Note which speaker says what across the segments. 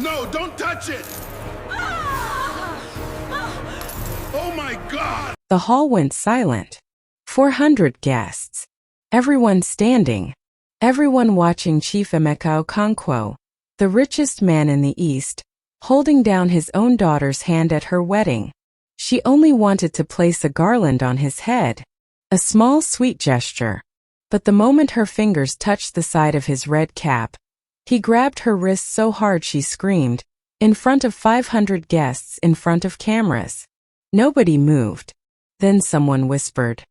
Speaker 1: No, don't touch it! Oh my God!
Speaker 2: The hall went silent. 400 guests. Everyone standing. Everyone watching Chief Emeka Okonkwo, the richest man in the East, holding down his own daughter's hand at her wedding. She only wanted to place a garland on his head. A small, sweet gesture. But the moment her fingers touched the side of his red cap, he grabbed her wrist so hard she screamed, in front of 500 guests, in front of cameras. Nobody moved. Then someone whispered,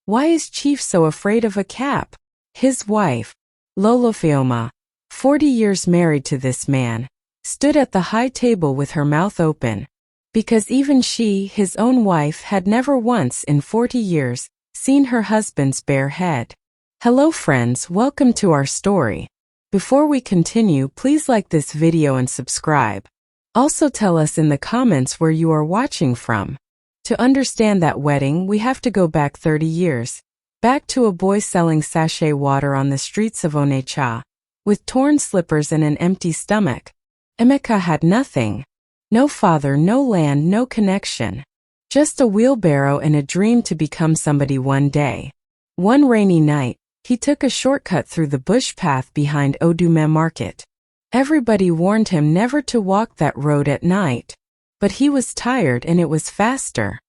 Speaker 2: "Why is Chief so afraid of a cap?" His wife, Lolofeoma, 40 years married to this man, stood at the high table with her mouth open, because even she, his own wife, had never once in 40 years seen her husband's bare head. Hello friends, welcome to our story. Before we continue, please like this video and subscribe. Also tell us in the comments where you are watching from. To understand that wedding, we have to go back 30 years. Back to a boy selling sachet water on the streets of Onitsha, with torn slippers and an empty stomach. Emeka had nothing. No father, no land, no connection. Just a wheelbarrow and a dream to become somebody one day. One rainy night, he took a shortcut through the bush path behind Odume Market. Everybody warned him never to walk that road at night. But he was tired and it was faster.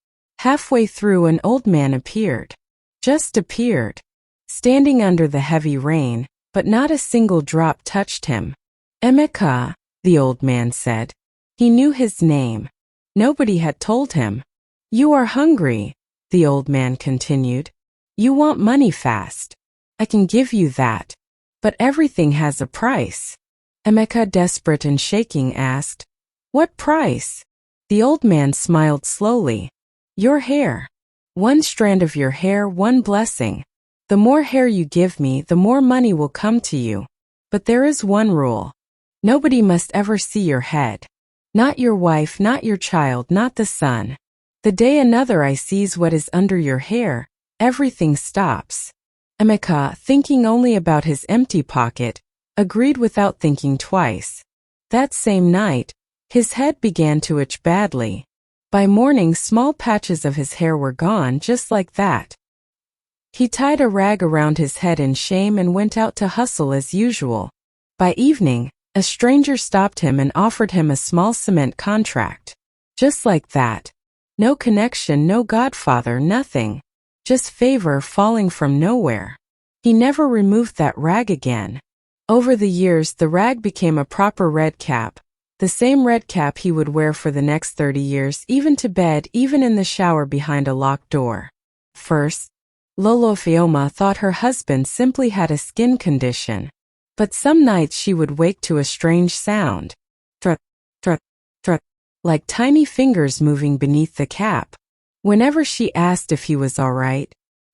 Speaker 2: Halfway through, an old man appeared. Just appeared. Standing under the heavy rain, but not a single drop touched him. Emeka, the old man said. He knew his name. Nobody had told him. You are hungry, the old man continued. You want money fast. I can give you that. But everything has a price. Emeka, desperate and shaking, asked, What price? The old man smiled slowly. Your hair. One strand of your hair, one blessing. The more hair you give me, the more money will come to you. But there is one rule. Nobody must ever see your head. Not your wife, not your child, not the son. The day another eye sees what is under your hair, everything stops. Emeka, thinking only about his empty pocket, agreed without thinking twice. That same night, his head began to itch badly. By morning, small patches of his hair were gone just like that. He tied a rag around his head in shame and went out to hustle as usual. By evening, a stranger stopped him and offered him a small cement contract. Just like that. No connection, no godfather, nothing. Just favor falling from nowhere. He never removed that rag again. Over the years, the rag became a proper red cap. The same red cap he would wear for the next 30 years, even to bed, even in the shower behind a locked door. First, Lolofeoma thought her husband simply had a skin condition. But some nights she would wake to a strange sound. Thrup, thrup, thrup, like tiny fingers moving beneath the cap. Whenever she asked if he was all right,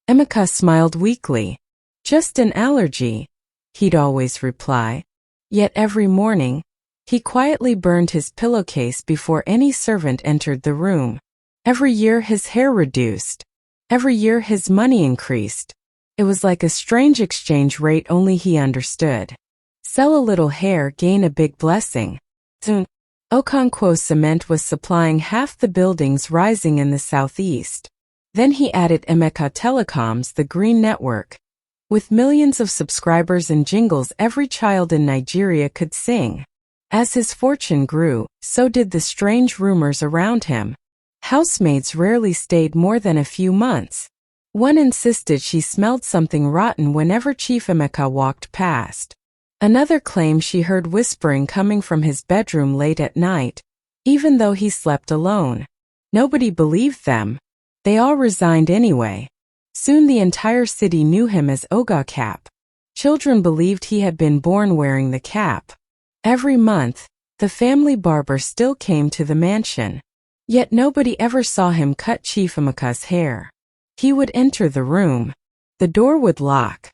Speaker 2: Emeka smiled weakly. Just an allergy, he'd always reply. Yet every morning, he quietly burned his pillowcase before any servant entered the room. Every year his hair reduced. Every year his money increased. It was like a strange exchange rate only he understood. Sell a little hair, gain a big blessing. Soon, Okonkwo Cement was supplying half the buildings rising in the southeast. Then he added Emeka Telecoms, the green network. With millions of subscribers and jingles every child in Nigeria could sing. As his fortune grew, so did the strange rumors around him. Housemaids rarely stayed more than a few months. One insisted she smelled something rotten whenever Chief Emeka walked past. Another claimed she heard whispering coming from his bedroom late at night, even though he slept alone. Nobody believed them. They all resigned anyway. Soon the entire city knew him as Oga Cap. Children believed he had been born wearing the cap. Every month, the family barber still came to the mansion. Yet nobody ever saw him cut Chief Emeka's hair. He would enter the room. The door would lock.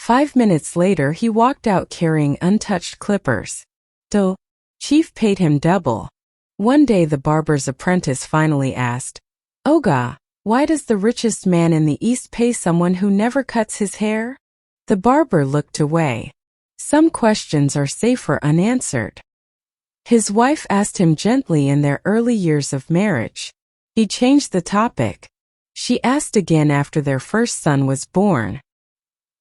Speaker 2: 5 minutes later he walked out carrying untouched clippers. So, Chief paid him double. One day the barber's apprentice finally asked, Oga, why does the richest man in the East pay someone who never cuts his hair? The barber looked away. Some questions are safer unanswered. His wife asked him gently in their early years of marriage. He changed the topic. She asked again after their first son was born.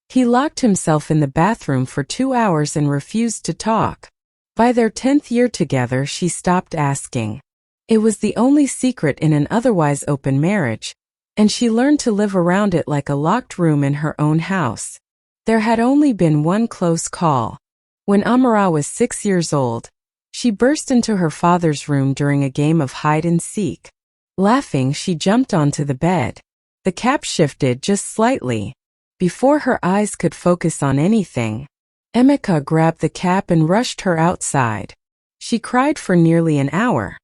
Speaker 2: He locked himself in the bathroom for 2 hours and refused to talk. By their 10th year together, she stopped asking. It was the only secret in an otherwise open marriage, and she learned to live around it like a locked room in her own house. There had only been one close call. When Amara was 6 years old, she burst into her father's room during a game of hide and seek. Laughing, she jumped onto the bed. The cap shifted just slightly. Before her eyes could focus on anything, Emeka grabbed the cap and rushed her outside. She cried for nearly an hour.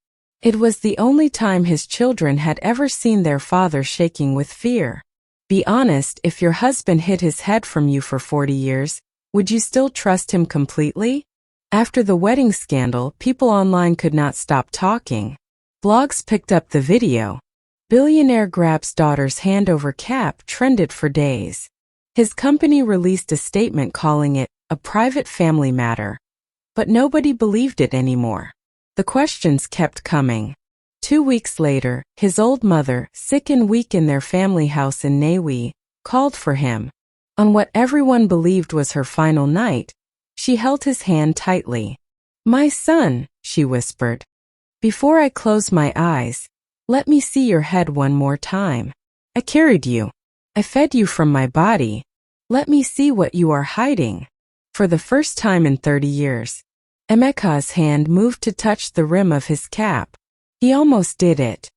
Speaker 2: It was the only time his children had ever seen their father shaking with fear. Be honest, if your husband hid his head from you for 40 years, would you still trust him completely? After the wedding scandal, people online could not stop talking. Blogs picked up the video. Billionaire grabs daughter's hand over cap trended for days. His company released a statement calling it a private family matter. But nobody believed it anymore. The questions kept coming. 2 weeks later, his old mother, sick and weak in their family house in Newi, called for him. On what everyone believed was her final night, she held his hand tightly. "My son," she whispered. "Before I close my eyes, let me see your head one more time. I carried you. I fed you from my body. Let me see what you are hiding." For the first time in 30 years, Emeka's hand moved to touch the rim of his cap. He almost did it.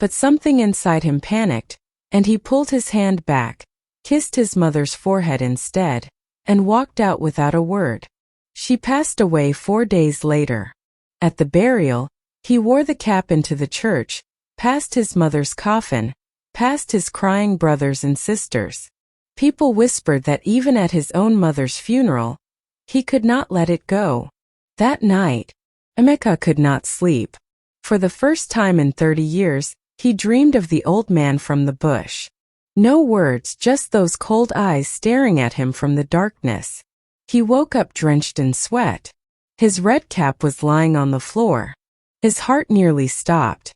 Speaker 2: But something inside him panicked, and he pulled his hand back, kissed his mother's forehead instead, and walked out without a word. She passed away 4 days later. At the burial, he wore the cap into the church, past his mother's coffin, past his crying brothers and sisters. People whispered that even at his own mother's funeral, he could not let it go. That night, Emeka could not sleep. For the first time in 30 years, he dreamed of the old man from the bush. No words, just those cold eyes staring at him from the darkness. He woke up drenched in sweat. His red cap was lying on the floor. His heart nearly stopped.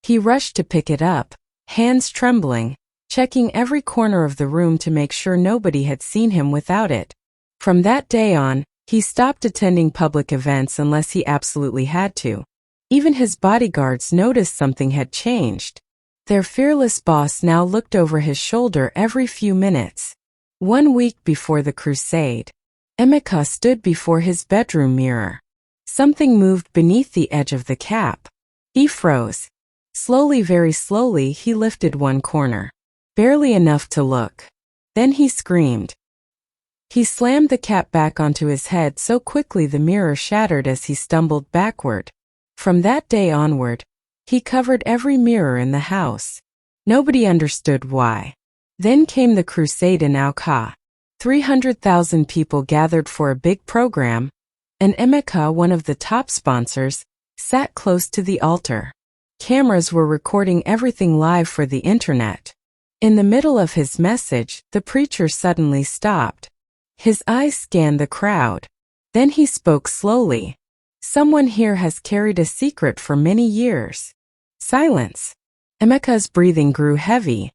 Speaker 2: He rushed to pick it up, hands trembling, checking every corner of the room to make sure nobody had seen him without it. From that day on, he stopped attending public events unless he absolutely had to. Even his bodyguards noticed something had changed. Their fearless boss now looked over his shoulder every few minutes. 1 week before the crusade, Emeka stood before his bedroom mirror. Something moved beneath the edge of the cap. He froze. Slowly, very slowly, he lifted one corner. Barely enough to look. Then he screamed. He slammed the cap back onto his head so quickly the mirror shattered as he stumbled backward. From that day onward, he covered every mirror in the house. Nobody understood why. Then came the crusade in Auka. 300,000 people gathered for a big program, and Emeka, one of the top sponsors, sat close to the altar. Cameras were recording everything live for the internet. In the middle of his message, the preacher suddenly stopped. His eyes scanned the crowd. Then he spoke slowly. "Someone here has carried a secret for many years." Silence. Emeka's breathing grew heavy.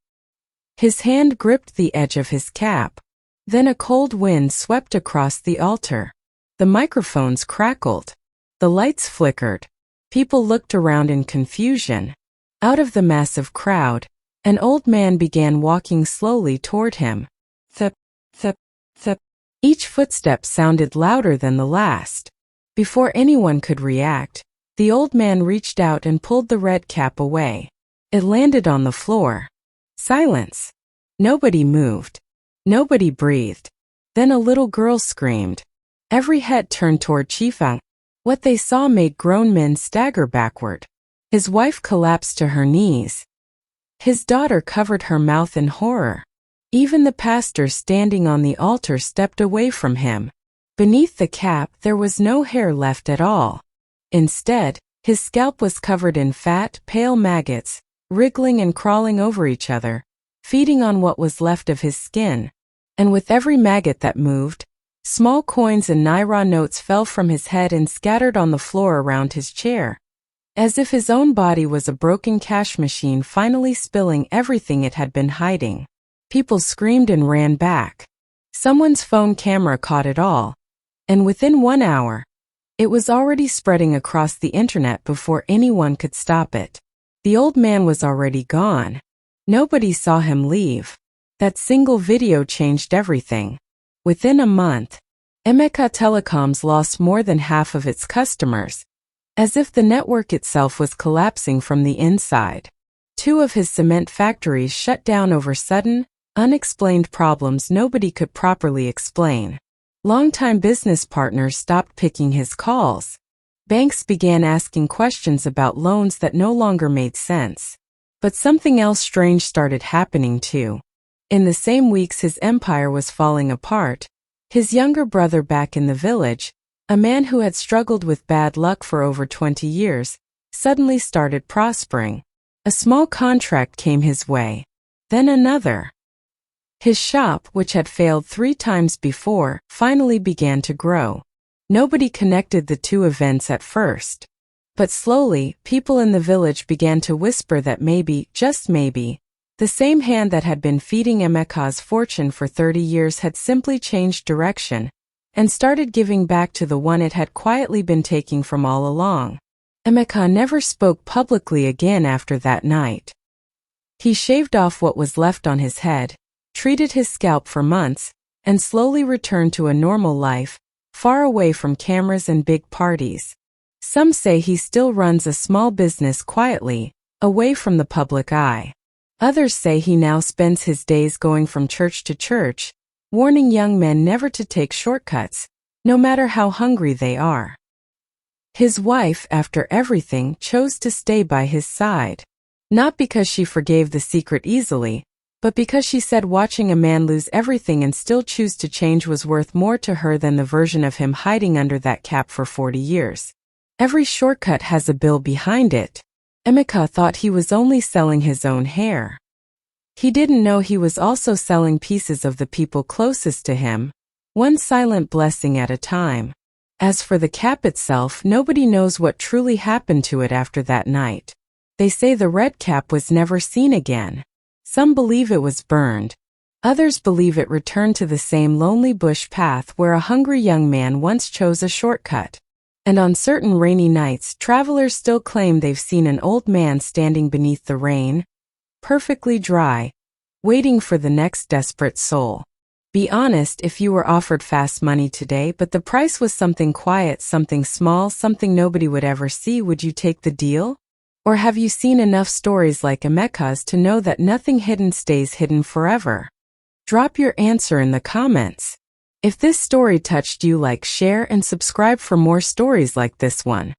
Speaker 2: His hand gripped the edge of his cap. Then a cold wind swept across the altar. The microphones crackled. The lights flickered. People looked around in confusion. Out of the massive crowd, an old man began walking slowly toward him. Thip, thip, thip. Each footstep sounded louder than the last. Before anyone could react, the old man reached out and pulled the red cap away. It landed on the floor. Silence. Nobody moved. Nobody breathed. Then a little girl screamed. Every head turned toward Chifang. What they saw made grown men stagger backward. His wife collapsed to her knees. His daughter covered her mouth in horror. Even the pastor standing on the altar stepped away from him. Beneath the cap, there was no hair left at all. Instead, his scalp was covered in fat, pale maggots, wriggling and crawling over each other, feeding on what was left of his skin. And with every maggot that moved, Small coins and naira notes fell from his head and scattered on the floor around his chair, as if his own body was a broken cash machine finally spilling everything it had been hiding. People screamed and ran back. Someone's phone camera caught it all, and within 1 hour, it was already spreading across the internet before anyone could stop it. The old man was already gone. Nobody saw him leave. That single video changed everything. Within a month, Emeka Telecoms lost more than half of its customers, as if the network itself was collapsing from the inside. 2 of his cement factories shut down over sudden, unexplained problems nobody could properly explain. Longtime business partners stopped picking his calls. Banks began asking questions about loans that no longer made sense. But something else strange started happening too. In the same weeks his empire was falling apart, his younger brother back in the village, a man who had struggled with bad luck for over 20 years, suddenly started prospering. A small contract came his way. Then another. His shop, which had failed 3 times before, finally began to grow. Nobody connected the 2 events at first. But slowly, people in the village began to whisper that maybe, just maybe, the same hand that had been feeding Emeka's fortune for 30 years had simply changed direction and started giving back to the one it had quietly been taking from all along. Emeka never spoke publicly again after that night. He shaved off what was left on his head, treated his scalp for months, and slowly returned to a normal life, far away from cameras and big parties. Some say he still runs a small business quietly, away from the public eye. Others say he now spends his days going from church to church, warning young men never to take shortcuts, no matter how hungry they are. His wife, after everything, chose to stay by his side. Not because she forgave the secret easily, but because she said watching a man lose everything and still choose to change was worth more to her than the version of him hiding under that cap for 40 years. Every shortcut has a bill behind it. Emeka thought he was only selling his own hair. He didn't know he was also selling pieces of the people closest to him, one silent blessing at a time. As for the cap itself, nobody knows what truly happened to it after that night. They say the red cap was never seen again. Some believe it was burned. Others believe it returned to the same lonely bush path where a hungry young man once chose a shortcut. And on certain rainy nights, travelers still claim they've seen an old man standing beneath the rain, perfectly dry, waiting for the next desperate soul. Be honest, if you were offered fast money today but the price was something quiet, something small, something nobody would ever see, would you take the deal? Or have you seen enough stories like Emeka's to know that nothing hidden stays hidden forever? Drop your answer in the comments. If this story touched you, like, share, and subscribe for more stories like this one.